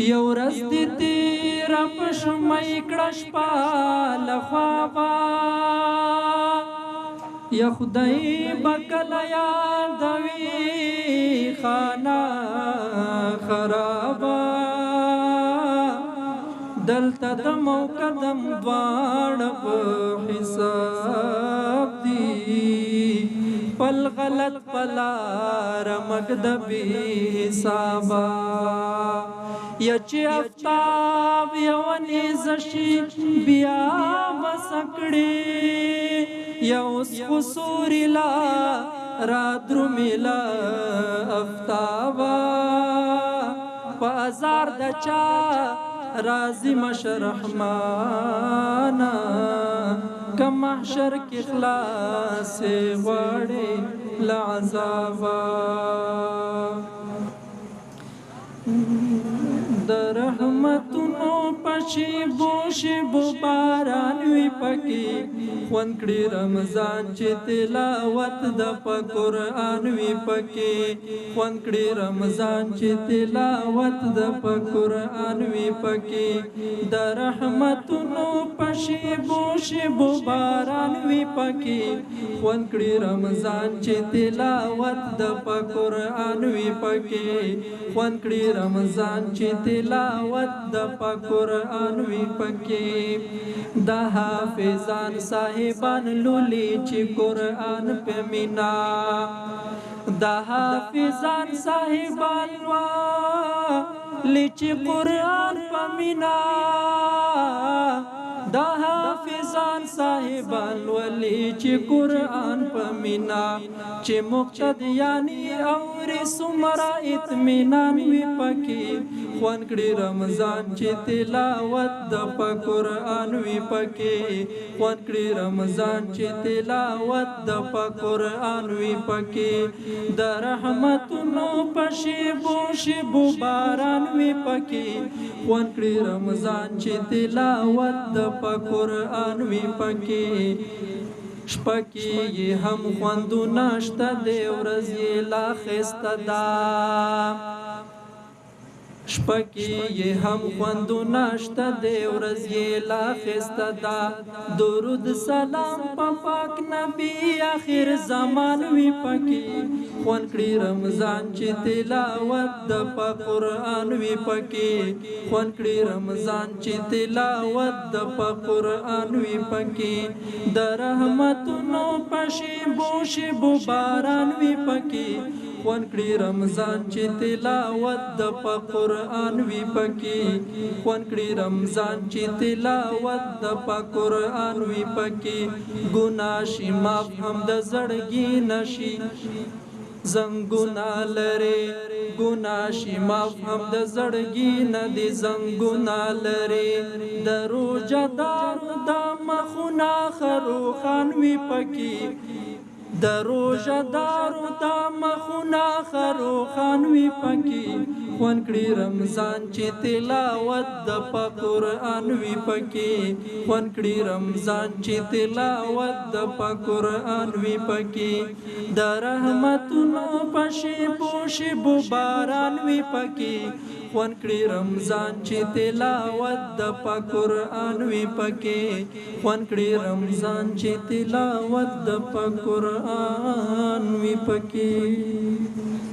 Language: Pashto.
یو ورځ دې تېره په شمعی کړه شپه له خوابه یا خدای به کله یادوي خانه خرابه دلته دم او قدم دواړه په حساب دي پل غلط پلار مګد بې حسابه یا چې افتاب یو نیزه شي بیا به سکړې یا اوس خو سوري لا رادرومې له افتابه په ازار د چا راضي مشه رحمانه که محشر کې خلاصې غواړې له عذابه د رحمتونو پشیبو شیبو باران وی پکې خوند کړي رمضان چې تلاوت د قرآن وی پکې خوند کړي رمضان چې تلاوت د قرآن وی پکې د رحمتونو پشیبو شیبو باران وی پکې خوند کړي رمضان چې تلاوت د قرآن وی پکې خوند کړي رمضان چې تلاوت د قرآن وی پکې د حافظان صاحبان لولي چې قرآن په مینا د حافظان صاحبان لولي چې قرآن په مینا د حافظان صاحبان ولي چې قرآن په مینا چې مقتدیانی اوري څومره اطمینان وي پکې خوند کړي رمضان چې تلاوت د قرآن وي پکې خوند کړي رمضان چې تلاوت د قرآن وي پکې د رحمتونو په شیبو شیبو باران وي پکې خوند کړي رمضان چې تلاوت د قرآن وی پکې شپکې یې هم خوندونه شته دی ورځ یې لا ښایسته ده شپکې یې هم خوندونه شته دی ورځ یې لا ښایسته ده درود سلام په پاک نبی آخر زمان وی پکې خوند کړي رمضان چې تلاوت د قرآن وی پکې خوند کړي رمضان چې تلاوت د قرآن وی پکې د رحمتونو په شیبو شیبو باران وی پکې خوند کړي رمضان چې تلاوت د قرآن وی پکې خوند کړي رمضان چې تلاوت د قرآن وی پکې ګناه شي معاف هم د زړګي نشي زنګونه لري ګناه شي معاف هم د زړګي نه دي زنګونه لري د روژهدارو د مخونه خروخان وی پکې د روژهدارو د مخونه خروخان وی پکې خوند کړي رمضان چې تلاوت د قرآن وی پکې خوند کړي رمضان چې تلاوت د قرآن وی پکې د رحمتونو په شیبو شیبو باران وی پکې خوند کړي رمضان چې تلاوت د قرآن وی پکې خوند کړي رمضان چې تلاوت د قرآن وی پکې